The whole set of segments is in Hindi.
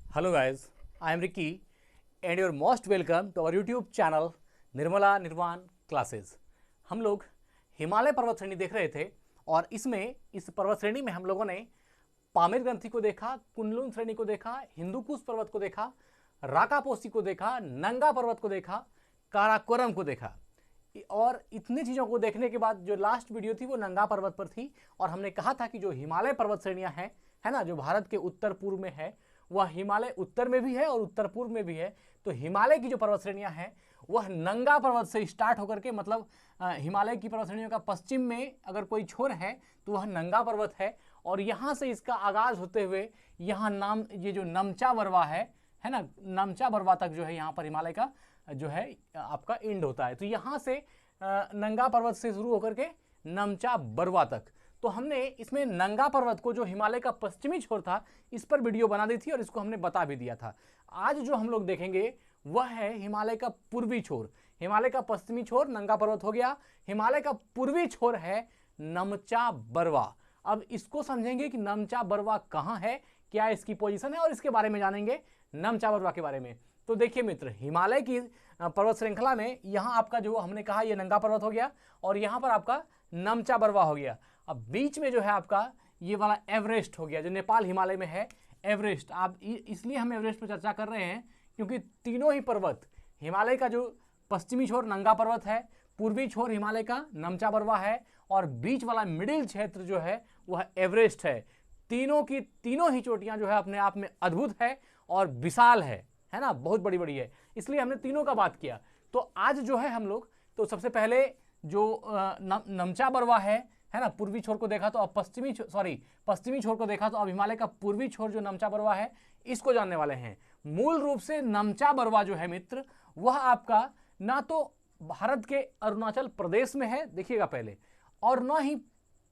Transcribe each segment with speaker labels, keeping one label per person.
Speaker 1: Hello guys, I am Ricky and you're most welcome to our YouTube channel Nirmala निर्वाण क्लासेस। हम लोग हिमालय पर्वत श्रेणी देख रहे थे और इस पर्वत श्रेणी में हम लोगों ने पामीर ग्रंथि को देखा, कुनलुन श्रेणी को देखा, हिंदुकुश पर्वत को देखा, राकापोसी को देखा, नंगा पर्वत को देखा, काराकोरम को देखा। और इतनी चीज़ों को देखने के बाद जो लास्ट वीडियो थी वो नंगा पर्वत पर थी और हमने कहा था कि जो हिमालय पर्वत श्रेणियाँ हैं है ना, जो भारत के उत्तर पूर्व में है वह हिमालय उत्तर में भी है और उत्तर पूर्व में भी है। तो हिमालय की जो पर्वत श्रेणियाँ हैं वह नंगा पर्वत से स्टार्ट होकर के मतलब हिमालय की पर्वत श्रेणियों का पश्चिम में अगर कोई छोर है तो वह नंगा पर्वत है और यहाँ से इसका आगाज होते हुए यहाँ ये जो नमचा बरवा है ना, नमचा बरवा तक जो है यहाँ पर हिमालय का जो है आपका एंड होता है। तो यहाँ से नंगा पर्वत से शुरू होकर के नमचा बरवा तक। तो हमने इसमें नंगा पर्वत को जो हिमालय का पश्चिमी छोर था इस पर वीडियो बना दी थी और इसको हमने बता भी दिया था। आज जो हम लोग देखेंगे वह है हिमालय का पूर्वी छोर। हिमालय का पश्चिमी छोर नंगा पर्वत हो गया, हिमालय का पूर्वी छोर है नमचा बरवा। अब इसको समझेंगे कि नमचा बरवा कहाँ है, क्या इसकी पोजीशन है और इसके बारे में जानेंगे नमचा बरवा के बारे में। तो देखिए मित्र, हिमालय की पर्वत श्रृंखला में यहाँ आपका जो हमने कहा ये नंगा पर्वत हो गया और यहाँ पर आपका नमचा बरवा हो गया। अब बीच में जो है आपका ये वाला एवरेस्ट हो गया जो नेपाल हिमालय में है, एवरेस्ट। आप इसलिए हम एवरेस्ट पर चर्चा कर रहे हैं क्योंकि तीनों ही पर्वत, हिमालय का जो पश्चिमी छोर नंगा पर्वत है, पूर्वी छोर हिमालय का नमचा बरवा है और बीच वाला मिडिल क्षेत्र जो है वह एवरेस्ट है। तीनों ही चोटियां जो है अपने आप में अद्भुत है और विशाल है ना, बहुत बड़ी बड़ी है, इसलिए हमने तीनों का बात किया। तो आज जो है हम लोग तो सबसे पहले जो नमचा बरवा है ना, पूर्वी छोर को देखा तो अब पश्चिमी छोर को देखा तो अब हिमालय का पूर्वी छोर जो नमचा बरवा है इसको जानने वाले हैं। मूल रूप से नमचा बरवा जो है मित्र वह आपका ना तो भारत के अरुणाचल प्रदेश में है, देखिएगा पहले, और न ही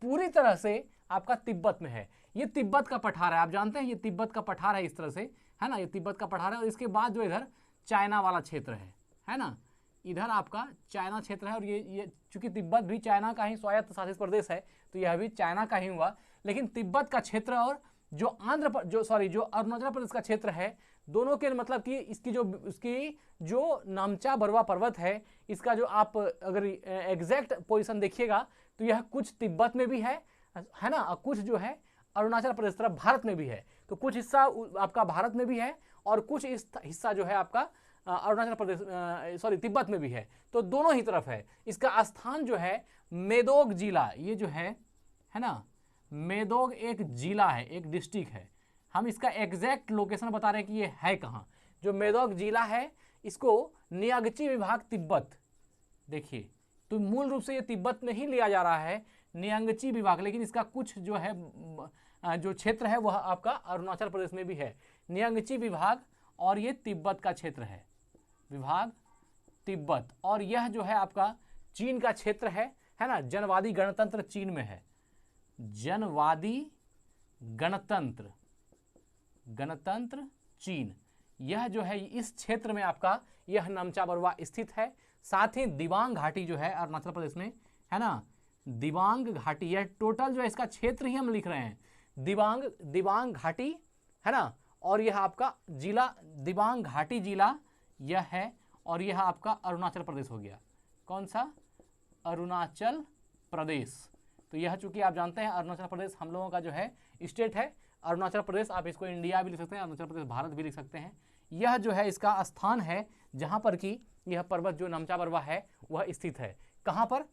Speaker 1: पूरी तरह से आपका तिब्बत में है। ये तिब्बत का पठार है, आप जानते हैं ये तिब्बत का पठार है इस तरह से, है ना, ये तिब्बत का पठार है। और इसके बाद जो इधर चाइना वाला क्षेत्र है ना, इधर आपका चाइना क्षेत्र है और ये चूंकि तिब्बत भी चाइना का ही स्वायत्त शासित प्रदेश है तो यह भी चाइना का ही हुआ। लेकिन तिब्बत का क्षेत्र और जो अरुणाचल प्रदेश का क्षेत्र है, दोनों के मतलब कि इसकी जो नमचा बरवा पर्वत है इसका जो आप अगर एग्जैक्ट पोजीशन देखिएगा तो यह कुछ तिब्बत में भी है ना, और कुछ जो है अरुणाचल प्रदेश तरफ भारत में भी है। तो कुछ हिस्सा आपका भारत में भी है और कुछ हिस्सा जो है आपका अरुणाचल प्रदेश तिब्बत में भी है। तो दोनों ही तरफ है। इसका स्थान जो है मेदोग जिला, ये जो है ना, मेदोग एक जिला है, एक डिस्ट्रिक्ट है। हम इसका एग्जैक्ट लोकेशन बता रहे हैं कि ये है कहाँ। जो मेदोग जिला है इसको नियांगची विभाग तिब्बत, देखिए तो मूल रूप से ये तिब्बत में ही लिया जा रहा है नियांगची विभाग, लेकिन इसका कुछ जो है जो क्षेत्र है वह आपका अरुणाचल प्रदेश में भी है। नियांगची विभाग और ये तिब्बत का क्षेत्र है, विभाग तिब्बत। और यह जो है आपका चीन का क्षेत्र है ना, जनवादी गणतंत्र चीन में है, जनवादी गणतंत्र चीन। यह जो है इस क्षेत्र में आपका यह नमचा बरवा स्थित है। साथ ही दिबांग घाटी जो है अरुणाचल प्रदेश में है ना, दिबांग घाटी, यह टोटल जो है इसका क्षेत्र ही हम लिख रहे हैं, दिबांग घाटी है ना। और यह आपका जिला दिबांग घाटी जिला यह है और यह आपका अरुणाचल प्रदेश हो गया। कौन सा? अरुणाचल प्रदेश। तो यह चूंकि आप जानते हैं अरुणाचल प्रदेश हम लोगों का जो है स्टेट है, अरुणाचल प्रदेश, आप इसको इंडिया भी लिख सकते हैं, अरुणाचल प्रदेश भारत भी लिख सकते हैं। यह जो है इसका स्थान है जहाँ पर कि यह पर्वत जो नमचा बरवा है वह स्थित है। कहाँ पर?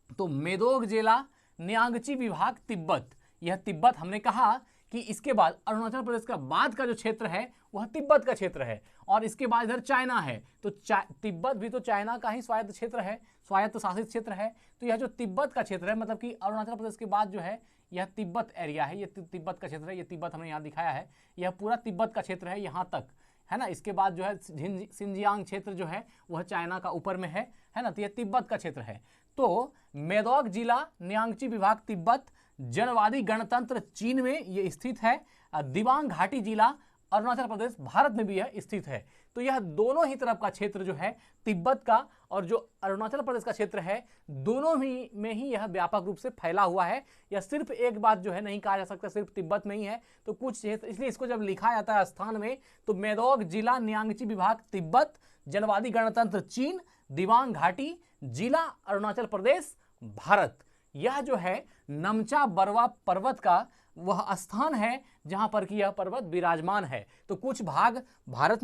Speaker 1: तो मेदोग जिला नियांगची विभाग तिब्बत। यह तिब्बत, हमने कहा कि इसके बाद अरुणाचल प्रदेश का बाद का जो क्षेत्र है वह तिब्बत का क्षेत्र है और इसके बाद इधर चाइना है। तो तिब्बत भी तो चाइना का ही स्वायत्त क्षेत्र है, स्वायत्त शासित क्षेत्र है। तो यह जो तिब्बत का क्षेत्र है मतलब कि अरुणाचल प्रदेश के बाद जो है यह तिब्बत एरिया है, ये तिब्बत का क्षेत्र है। ये तिब्बत हमने यहाँ दिखाया है, यह पूरा तिब्बत का क्षेत्र है यहाँ तक, है ना। इसके बाद जो है सिंजियांग क्षेत्र जो है वह चाइना का ऊपर में है ना। तो यह तिब्बत का क्षेत्र है। तो मेदोग जिला नियांगची विभाग तिब्बत, जनवादी गणतंत्र चीन में ये स्थित है। दिबांग घाटी जिला अरुणाचल प्रदेश भारत में भी यह स्थित है। तो यह दोनों ही तरफ का क्षेत्र जो है तिब्बत का और जो अरुणाचल प्रदेश का क्षेत्र है, दोनों ही में ही यह व्यापक रूप से फैला हुआ है। यह सिर्फ एक बात जो है नहीं कहा जा सकता सिर्फ तिब्बत में ही है, तो कुछ क्षेत्र, इसलिए इसको जब लिखा जाता है स्थान में तो मेदोग जिला न्यांगची विभाग तिब्बत, जनवादी गणतंत्र चीन, दिबांग घाटी जिला अरुणाचल प्रदेश भारत। यह जो है नमचा बरवा पर्वत का वह स्थान है जहां पर कि यह पर्वत विराजमान है। तो कुछ भाग भारत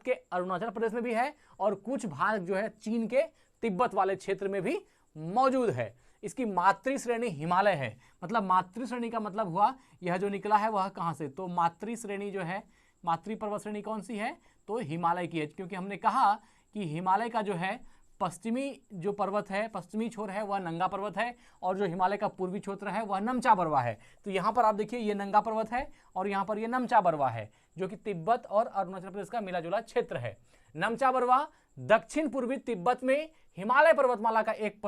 Speaker 1: के अरुणाचल प्रदेश में भी है और कुछ भाग जो है चीन के तिब्बत वाले क्षेत्र में भी मौजूद है। इसकी मातृ श्रेणी हिमालय है। मतलब मातृ श्रेणी का मतलब हुआ यह जो निकला है वह कहां से, तो मातृ श्रेणी जो है, मातृ पर्वत श्रेणी कौन सी है, तो हिमालय की है। क्योंकि हमने कहा कि हिमालय का जो है पश्चिमी जो पर्वत है, पश्चिमी छोर है वह नंगा पर्वत है और जो हिमालय का पूर्वी क्षेत्र है वह नमचा बरवा है। तो यहाँ पर आप देखिए ये नंगा पर्वत है और यहाँ पर ये नमचा बरवा है जो कि तिब्बत और अरुणाचल प्रदेश का मिला जुला क्षेत्र है। नमचा बरवा दक्षिण पूर्वी तिब्बत में हिमालय पर्वतमाला का एक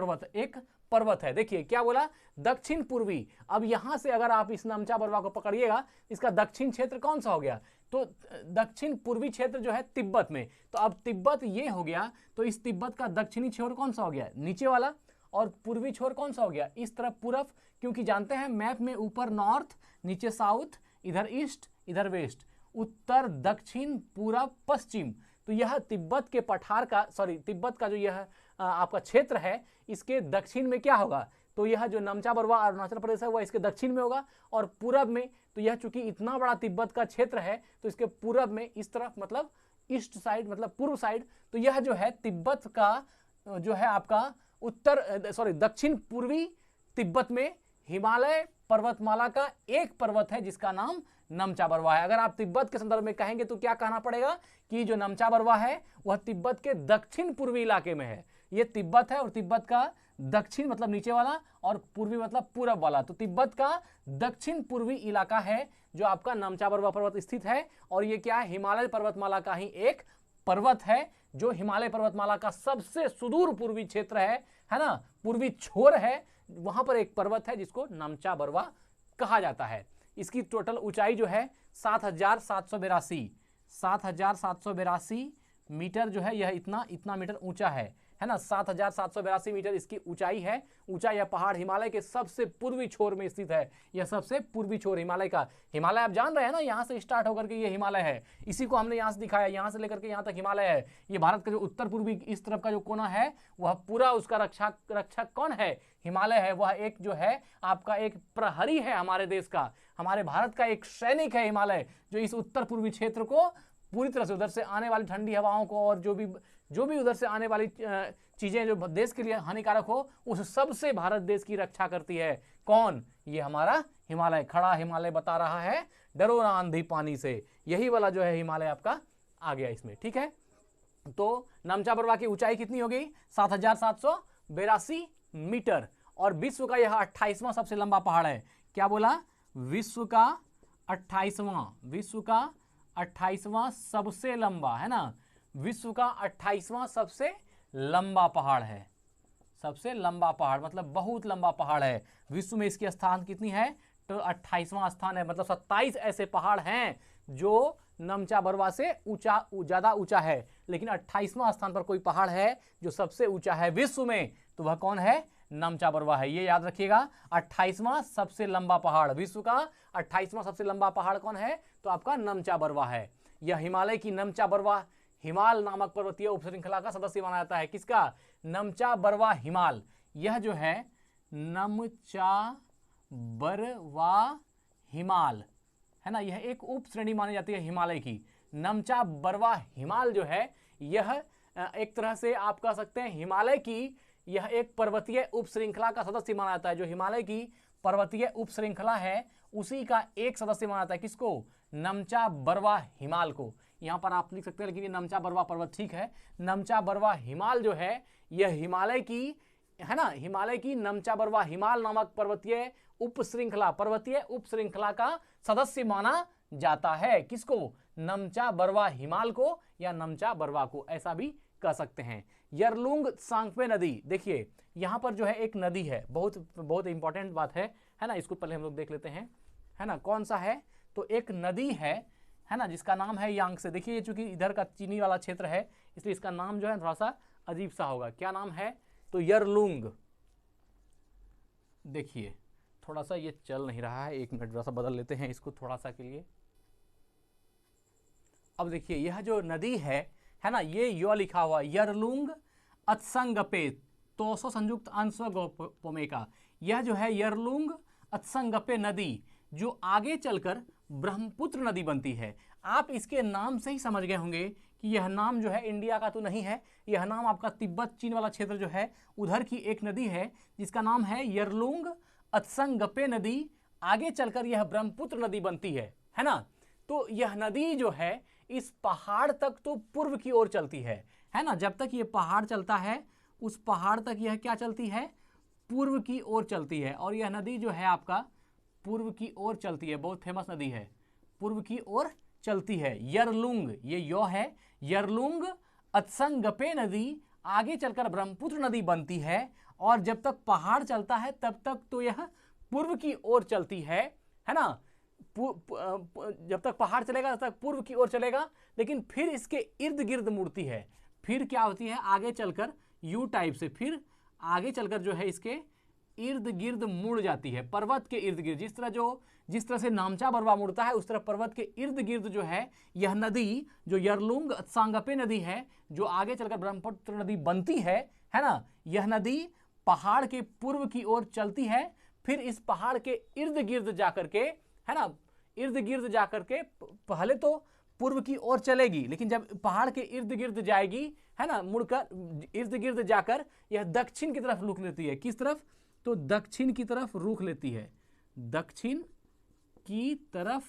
Speaker 1: पर्वत है। देखिए क्या बोला, दक्षिण पूर्वी। अब यहां से अगर आप इस नमचा बरवा को पकड़िएगा, इसका दक्षिण क्षेत्र कौन सा हो गया, तो दक्षिण पूर्वी क्षेत्र जो है तिब्बत में। तो अब तिब्बत ये हो गया, तो इस तिब्बत का दक्षिणी छोर कौन सा हो गया, नीचे वाला, और पूर्वी छोर कौन सा हो गया, इस तरफ पूरब। क्योंकि जानते हैं मैप में ऊपर नॉर्थ, नीचे साउथ, इधर ईस्ट, इधर वेस्ट, उत्तर, दक्षिण, पूरब, पश्चिम। तो यह तिब्बत के पठार का, तिब्बत का जो यह आपका क्षेत्र है, इसके दक्षिण में क्या होगा, तो यह जो नमचा बरवा अरुणाचल प्रदेश है वह इसके दक्षिण में होगा और पूरब में, तो यह चूंकि इतना बड़ा तिब्बत का क्षेत्र है तो इसके पूरब में इस तरफ मतलब ईस्ट साइड मतलब पूर्व साइड, तो यह जो है तिब्बत का जो है आपका दक्षिण पूर्वी तिब्बत में हिमालय पर्वतमाला का एक पर्वत है जिसका नाम नमचा बरवा है। अगर आप तिब्बत के संदर्भ में कहेंगे तो क्या कहना पड़ेगा कि जो नमचा बरवा है वह तिब्बत के दक्षिण पूर्वी इलाके में है। ये तिब्बत है और तिब्बत का दक्षिण मतलब नीचे वाला और पूर्वी मतलब पूरब वाला, तो तिब्बत का दक्षिण पूर्वी इलाका है जो आपका नमचा बरवा पर्वत स्थित है। और ये क्या है, हिमालय पर्वतमाला का ही एक पर्वत है जो हिमालय पर्वतमाला का सबसे सुदूर पूर्वी क्षेत्र है ना, पूर्वी छोर है, वहां पर एक पर्वत है जिसको नमचा बरवा कहा जाता है। इसकी टोटल ऊंचाई जो है 7,782 मीटर जो है, यह इतना मीटर ऊंचा है ना, 7,782 मीटर इसकी ऊंचाई है। ऊंचा यह पहाड़ हिमालय के सबसे पूर्वी छोर में स्थित है। यह सबसे पूर्वी छोर हिमालय का, हिमालय आप जान रहे हैं ना, यहाँ से स्टार्ट होकर के ये हिमालय है, इसी को हमने यहाँ से दिखाया, यहाँ से लेकर के यहाँ तक हिमालय है। ये भारत का जो उत्तर पूर्वी इस तरफ का जो कोना है वह पूरा उसका रक्षक कौन है, हिमालय है। वह एक जो है आपका एक प्रहरी है हमारे देश का, हमारे भारत का एक सैनिक है हिमालय, जो इस उत्तर पूर्वी क्षेत्र को पूरी तरह से उधर से आने वाली ठंडी हवाओं को और जो भी उधर से आने वाली चीजें जो देश के लिए हानिकारक हो उस सब से भारत देश की रक्षा करती है। कौन, ये हमारा हिमालय, खड़ा हिमालय बता रहा है डरो ना आंधी पानी से, यही वाला जो है हिमालय आपका आ गया इसमें। ठीक है, तो नमचा बरवा की ऊंचाई कितनी हो गई, 7,782 मीटर और विश्व का यह 28वां सबसे लंबा पहाड़ है। क्या बोला, विश्व का 28वां सबसे लंबा है ना, विश्व का 28वां सबसे लंबा पहाड़ है। सबसे लंबा पहाड़ मतलब बहुत लंबा पहाड़ है। विश्व में इसकी स्थान कितनी है, तो 28वां स्थान है। मतलब 27 ऐसे पहाड़ हैं जो नमचा बरवा से ज्यादा ऊंचा है, लेकिन 28वां स्थान पर कोई पहाड़ है जो सबसे ऊंचा है विश्व में, तो वह कौन है, नमचा बरवा है। ये याद रखिएगा, 28वां सबसे लंबा पहाड़, विश्व का 28वां सबसे लंबा पहाड़ कौन है, तो आपका नमचा बरवा है। यह हिमालय की नमचा बरवा हिमाल नामक पर्वतीय उपश्रृंखला का सदस्य माना जाता है। किसका, नमचा बरवा हिमाल। यह जो है नमचा बरवा हिमाल है ना, यह एक उप श्रेणी मानी जाती है हिमालय की। नमचा बरवा हिमाल जो है यह एक तरह से आप कह सकते हैं हिमालय की यह एक पर्वतीय उप श्रृंखला का सदस्य माना जाता है। जो हिमालय की पर्वतीय उप श्रृंखला है उसी का एक सदस्य माना जाता है। किसको, नमचा बरवा हिमाल को। यहाँ पर आप लिख सकते हैं, लेकिन ये नमचा बरवा पर्वत ठीक है। नमचा बरवा हिमाल जो है यह हिमालय की है ना, हिमालय की नमचा बरवा हिमाल नामक पर्वतीय उप श्रृंखला का सदस्य माना जाता है। किसको, नमचा बरवा हिमाल को या नमचा बरवा को, ऐसा भी कह सकते हैं। यरलुंग सांगपे नदी, देखिए यहाँ पर जो है एक नदी है, बहुत इंपॉर्टेंट बात है ना, इसको पहले हम लोग देख लेते हैं है ना, कौन सा है, तो एक नदी है है ना, जिसका नाम है यांगसे। देखिए ये चूंकि इधर का चीनी वाला क्षेत्र है इसलिए इसका नाम जो है थोड़ा सा अजीब सा होगा। क्या नाम है? तो यरलुंग। देखिए थोड़ा सा ये चल नहीं रहा है, एक मिनट थोड़ा सा बदल लेते हैं इसको थोड़ा सा के लिए। अब देखिए यह जो नदी है ना, ये यो लिखा हुआ यरलुंग अत्संगपे तोसो संयुक्त अंश पोमेका। यह जो है यरलुंग अत्संगपे नदी जो आगे चलकर ब्रह्मपुत्र नदी बनती है। आप इसके नाम से ही समझ गए होंगे कि यह नाम जो है इंडिया का तो नहीं है, यह नाम आपका तिब्बत चीन वाला क्षेत्र जो है उधर की एक नदी है जिसका नाम है यरलुंग अत्संगपे नदी। आगे चलकर यह ब्रह्मपुत्र नदी बनती है ना। तो यह नदी जो है इस पहाड़ तक तो पूर्व की ओर चलती है ना। जब तक ये पहाड़ चलता है उस पहाड़ तक यह क्या चलती है? पूर्व की ओर चलती है। और यह नदी जो है आपका पूर्व की ओर चलती है, बहुत फेमस नदी है, पूर्व की ओर चलती है। यरलुंग, ये यो है, यरलुंग अत्संगपे नदी आगे चलकर ब्रह्मपुत्र नदी बनती है। और जब तक पहाड़ चलता है तब तक तो यह पूर्व की ओर चलती है ना। जब तक पहाड़ चलेगा तब तक पूर्व की ओर चलेगा, लेकिन फिर इसके इर्द गिर्द मुड़ती है। फिर क्या होती है? आगे चलकर यू टाइप से फिर आगे चलकर जो है इसके इर्द गिर्द मुड़ जाती है, पर्वत के इर्द गिर्द। जिस तरह से नामचा बरवा मुड़ता है उस तरह पर्वत के इर्द गिर्द जो है यह नदी जो यरलुंग अत्संगपे नदी है जो आगे चलकर ब्रह्मपुत्र नदी बनती है ना। यह नदी पहाड़ के पूर्व की ओर चलती है, फिर इस पहाड़ के इर्द गिर्द जाकर के है ना, इर्द गिर्द जाकर के पहले तो पूर्व की ओर चलेगी, लेकिन जब पहाड़ के इर्द गिर्द जाएगी है ना, मुड़कर इर्द गिर्द जाकर यह दक्षिण की तरफ रुख लेती है। किस तरफ? तो दक्षिण की तरफ रुख लेती है, दक्षिण की तरफ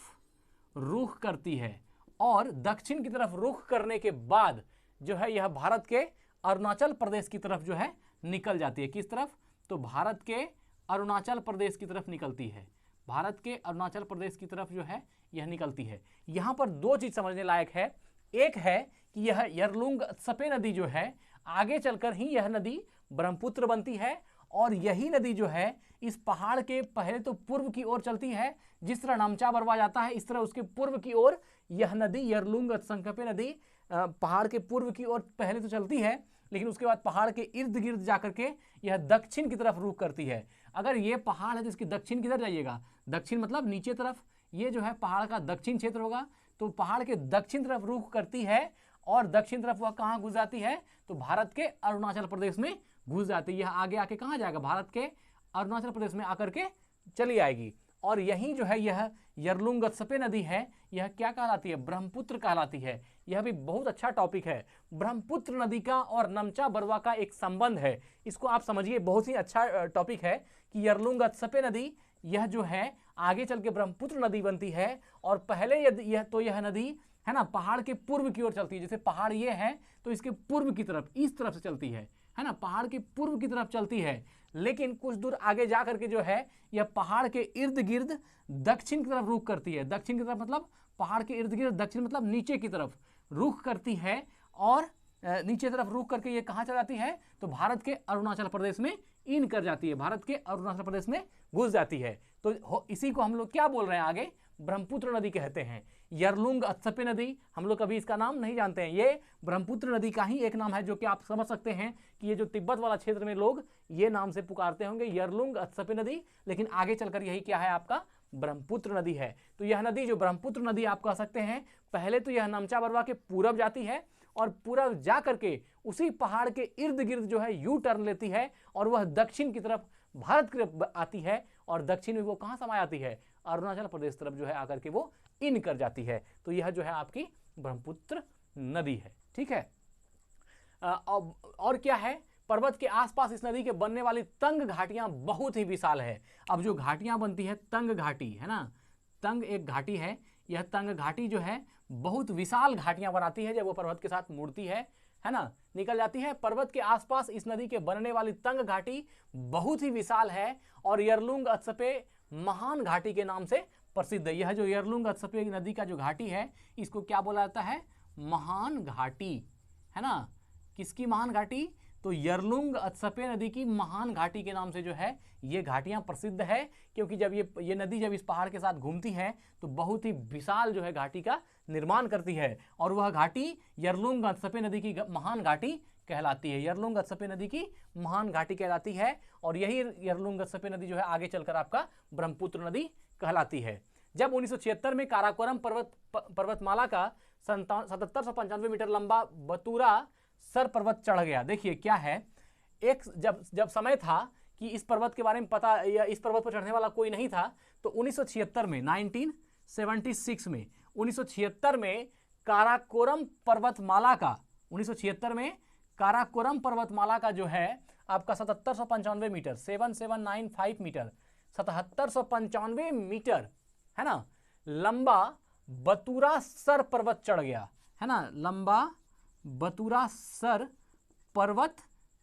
Speaker 1: रुख करती है। और दक्षिण की तरफ रुख करने के बाद जो है यह भारत के अरुणाचल प्रदेश की तरफ जो है निकल जाती है। किस तरफ? तो भारत के अरुणाचल प्रदेश की तरफ निकलती है, भारत के अरुणाचल प्रदेश की तरफ जो है यह निकलती है। यहां पर दो चीज समझने लायक है। एक है कि यह यरलुंग अत्संगपे नदी जो है आगे चलकर ही यह नदी ब्रह्मपुत्र बनती है, और यही नदी जो है इस पहाड़ के पहले तो पूर्व की ओर चलती है, जिस तरह नामचा बरवा जाता है इस तरह उसके पूर्व की ओर यह नदी यरलुंग अत्संगपे नदी पहाड़ के पूर्व की ओर पहले तो चलती है, लेकिन उसके बाद पहाड़ के इर्द गिर्द जाकर के यह दक्षिण की तरफ रुख करती है। अगर ये पहाड़ है तो इसकी दक्षिण किधर जाइएगा? दक्षिण मतलब नीचे तरफ, ये जो है पहाड़ का दक्षिण क्षेत्र होगा, तो पहाड़ के दक्षिण तरफ रुख करती है। और दक्षिण तरफ वह कहाँ घुस जाती है? तो भारत के अरुणाचल प्रदेश में घुस जाती है। यह आगे आके कहाँ जाएगा? भारत के अरुणाचल प्रदेश में आकर के चली आएगी। और यही जो है यह यरलुंग अत्संगपे नदी है, यह क्या कहलाती है? ब्रह्मपुत्र कहलाती है। यह भी बहुत अच्छा टॉपिक है। ब्रह्मपुत्र नदी का और नामचा बरवा का एक संबंध है, इसको आप समझिए, बहुत ही अच्छा टॉपिक है कि यरलुंग अत्संगपे नदी यह जो है आगे चल के ब्रह्मपुत्र नदी बनती है। और पहले यह नदी है ना पहाड़ के पूर्व की ओर चलती है। जैसे पहाड़ ये है तो इसके पूर्व की तरफ इस तरफ से चलती है ना, पहाड़ के पूर्व की तरफ चलती है। लेकिन कुछ दूर आगे जा करके जो है यह पहाड़ के इर्द गिर्द दक्षिण की तरफ रुख करती है। दक्षिण की तरफ मतलब पहाड़ के इर्द गिर्द, दक्षिण मतलब नीचे की तरफ रुख करती है। और नीचे तरफ रुख करके ये कहाँ चल जाती है? तो भारत के अरुणाचल प्रदेश में इन कर जाती है, भारत के अरुणाचल प्रदेश में घुस जाती है। तो इसी को हम लोग क्या बोल रहे हैं आगे? ब्रह्मपुत्र नदी कहते हैं। यरलुंग अत्संगपे नदी हम लोग कभी इसका नाम नहीं जानते हैं, ये ब्रह्मपुत्र नदी का ही एक नाम है, जो कि आप समझ सकते हैं कि ये जो तिब्बत वाला क्षेत्र में लोग ये नाम से पुकारते होंगे, यरलुंग अत्संगपे नदी। लेकिन आगे चलकर यही क्या है? आपका ब्रह्मपुत्र नदी है। तो यह नदी जो ब्रह्मपुत्र नदी आप कह सकते हैं, पहले तो यह नामचा बरवा के पूरब जाती है और पूरब जा करके उसी पहाड़ के इर्द गिर्द जो है यू टर्न लेती है और वह दक्षिण की तरफ भारत की तरफ आती है। और दक्षिण में वो कहाँ समा जाती है? अरुणाचल प्रदेश तरफ जो है आकर के वो इन कर जाती है। तो यह जो है आपकी ब्रह्मपुत्र नदी है। ठीक है। और क्या है? पर्वत के आसपास इस नदी के बनने वाली तंग घाटियां बहुत ही विशाल है। अब जो घाटियां बनती है, तंग घाटी है ना, तंग एक घाटी है, यह तंग घाटी जो है बहुत विशाल घाटियां बनाती है जब वो पर्वत के साथ मुड़ती है ना, निकल जाती है। पर्वत के आसपास इस नदी के बनने वाली तंग घाटी बहुत ही विशाल है और यरलुंग अत्संगपे महान घाटी के नाम से प्रसिद्ध है। यह जो यरलुंग अत्संगपे नदी का जो घाटी है इसको क्या बोला जाता है? महान घाटी है ना। किसकी महान घाटी? तो यरलुंग अत्संगपे नदी की महान घाटी के नाम से जो है ये घाटियां प्रसिद्ध है, क्योंकि जब ये नदी जब इस पहाड़ के साथ घूमती है तो बहुत ही विशाल जो है घाटी का निर्माण करती है और वह घाटी यरलुंग गत्सपे नदी की महान घाटी कहलाती है। यरलुंग गत्सपे नदी की महान घाटी कहलाती है और यही यरलुंग गत्सपे नदी जो है आगे चलकर आपका ब्रह्मपुत्र नदी कहलाती है। जब 1976 में काराकोरम पर्वतमाला का 7795 मीटर लंबा बतूरा सर पर्वत चढ़ गया। देखिए क्या है, एक जब समय था कि इस पर्वत के बारे में पता या इस पर्वत पर चढ़ने वाला कोई नहीं था, तो 1976 में 1976 में 1976 में काराकोरम पर्वतमाला का 1976 में काराकोरम पर्वतमाला का जो है आपका 7795 मीटर 7795 मीटर 7795 मीटर है ना लंबा बतूरा सर पर्वत चढ़ गया, है ना, लंबा बतूरा सर पर्वत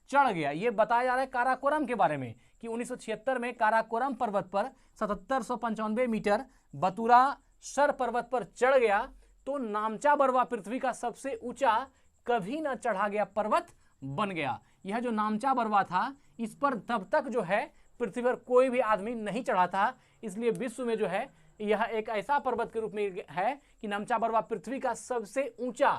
Speaker 1: चढ़ गया। ये बताया जा रहा है काराकोरम के बारे में कि 1976 में काराकोरम पर्वत पर 7795 मीटर बतूरा सर पर्वत पर चढ़ गया तो नामचा बरवा पृथ्वी का सबसे ऊंचा कभी न चढ़ा गया पर्वत बन गया। यह जो नामचा बरवा था इस पर तब तक जो है पृथ्वी पर कोई भी आदमी नहीं चढ़ा था, इसलिए विश्व में जो है यह एक ऐसा पर्वत के रूप में है कि नामचा बरवा पृथ्वी का सबसे ऊंचा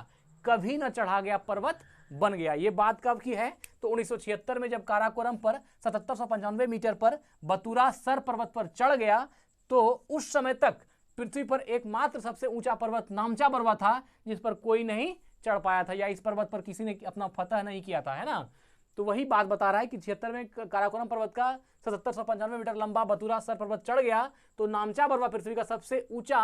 Speaker 1: कभी न चढ़ा गया पर्वत बन गया। ये बात कब की है, तो 1976 में जब काराकोरम पर 7795 मीटर पर बतूरा सर पर्वत पर चढ़ गया तो उस समय तक पृथ्वी पर एकमात्र सबसे ऊंचा पर्वत नामचा बरवा था जिस पर कोई नहीं चढ़ पाया था या इस पर्वत पर किसी ने अपना फतह नहीं किया था, है ना। तो वही बात बता रहा है कि 76 में काराकोरम पर्वत का 7795 मीटर लंबा बतूरा सर पर्वत चढ़ गया तो नामचा बरवा पृथ्वी का सबसे ऊंचा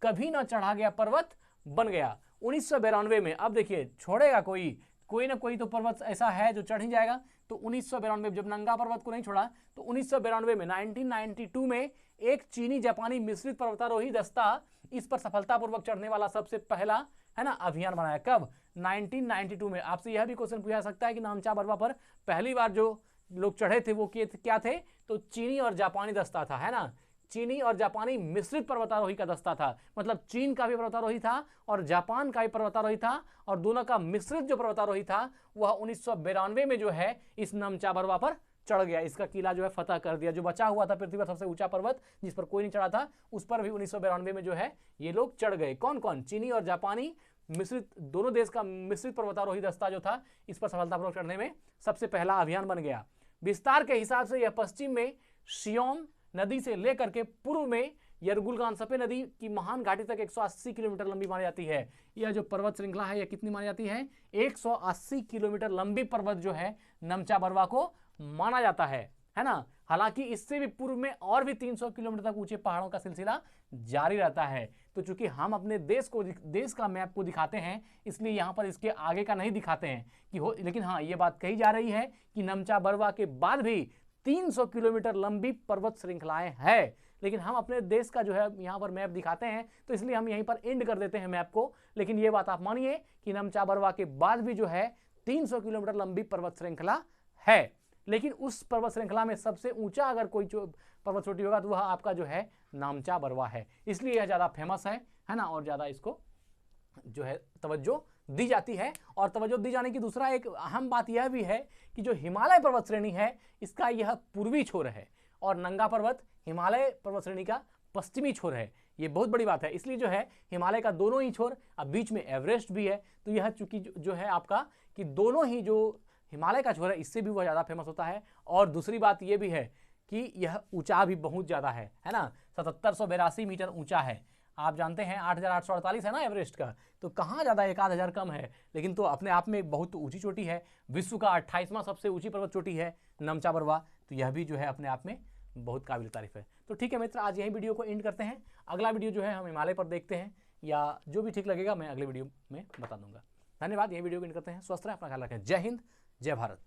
Speaker 1: कभी न चढ़ा गया पर्वत बन गया। 1992 में, अब देखिए छोड़ेगा कोई ना कोई तो पर्वत ऐसा है जो चढ़ ही जाएगा। तो 1992 जब नंगा पर्वत को नहीं छोड़ा तो 1992 में 1992 में एक चीनी जापानी मिश्रित पर्वतारोही दस्ता इस पर सफलतापूर्वक चढ़ने वाला सबसे पहला, है ना, अभियान बनाया। कब? 1992 में। आपसे यह भी क्वेश्चन पूछा सकता है कि नामचा बरवा पर पहली बार जो लोग चढ़े थे वो क्या थे, तो चीनी और जापानी दस्ता था, है ना, चीनी और जापानी मिश्रित पर्वतारोही का दस्ता था। मतलब चीन का भी पर्वतारोही था और जापान का भी पर्वतारोही था और दोनों का मिश्रित जो पर्वतारोही था वह 1992 में जो है इस नामचा बरवा पर चढ़ गया, इसका किला जो है फतह कर दिया। जो बचा हुआ था पृथ्वी पर सबसे ऊंचा पर्वत जिस पर कोई नहीं चढ़ा था उस पर भी 1992 में जो है ये लोग चढ़ गए। कौन कौन? चीनी और जापानी मिश्रित, दोनों देश का मिश्रित पर्वतारोही दस्ता जो था इस पर सफलतापूर्वक चढ़ने में सबसे पहला अभियान बन गया। विस्तार के हिसाब से यह पश्चिम में शियोम नदी से लेकर के पूर्व में यरगुल-गानसपे नदी की महान घाटी तक 180 किलोमीटर लंबी मानी जाती है। यह जो पर्वत श्रृंखला है यह कितनी मानी जाती है? 180 किलोमीटर लंबी पर्वत जो है नामचा बरवा को माना जाता है ना। हालांकि इससे भी पूर्व में और भी 300 किलोमीटर तक ऊंचे पहाड़ों का सिलसिला जारी रहता है। तो चूंकि हम अपने देश का मैप को दिखाते हैं इसलिए यहाँ पर इसके आगे का नहीं दिखाते हैं कि हो, लेकिन हाँ ये बात कही जा रही है कि नामचा बरवा के बाद भी 300 किलोमीटर लंबी पर्वत श्रृंखलाएं हैं। लेकिन हम अपने देश का जो है यहाँ पर मैप दिखाते हैं तो इसलिए हम यहीं पर एंड कर देते हैं मैप को। लेकिन ये बात आप मानिए कि नामचा बरवा के बाद भी जो है 300 किलोमीटर लंबी पर्वत श्रृंखला है। लेकिन उस पर्वत श्रृंखला में सबसे ऊंचा अगर कोई पर्वत चोटी होगा तो वह आपका जो है नामचा बरवा है, इसलिए यह ज़्यादा फेमस है ना, और ज़्यादा इसको जो है तवज्जो दी जाती है। और तवज्जो दी जाने की दूसरा एक अहम बात यह भी है कि जो हिमालय पर्वत श्रेणी है इसका यह पूर्वी छोर है और नंगा पर्वत हिमालय पर्वत श्रेणी का पश्चिमी छोर है। ये बहुत बड़ी बात है, इसलिए जो है हिमालय का दोनों ही छोर, अब बीच में एवरेस्ट भी है, तो यह चूंकि जो है आपका कि दोनों ही जो हिमालय का छोर है इससे भी वह ज़्यादा फेमस होता है। और दूसरी बात यह भी है कि यह ऊंचा भी बहुत ज़्यादा है ना, 7782 मीटर ऊंचा है। आप जानते हैं 8848 है ना एवरेस्ट का, तो कहाँ ज़्यादा 1000 कम है, लेकिन तो अपने आप में बहुत ऊंची चोटी है। विश्व का 28वां सबसे ऊंची पर्वत चोटी है नामचा बरवा, तो यह भी जो है अपने आप में बहुत काबिल तारीफ है। तो ठीक है मित्र, आज यही वीडियो को एंड करते हैं। अगला वीडियो जो है हम हिमालय पर देखते हैं या जो भी ठीक लगेगा मैं अगले वीडियो में बता दूंगा। धन्यवाद, यही वीडियो को एंड करते हैं। स्वस्थ रहें, अपना ख्याल रखें। जय हिंद, जय भारत।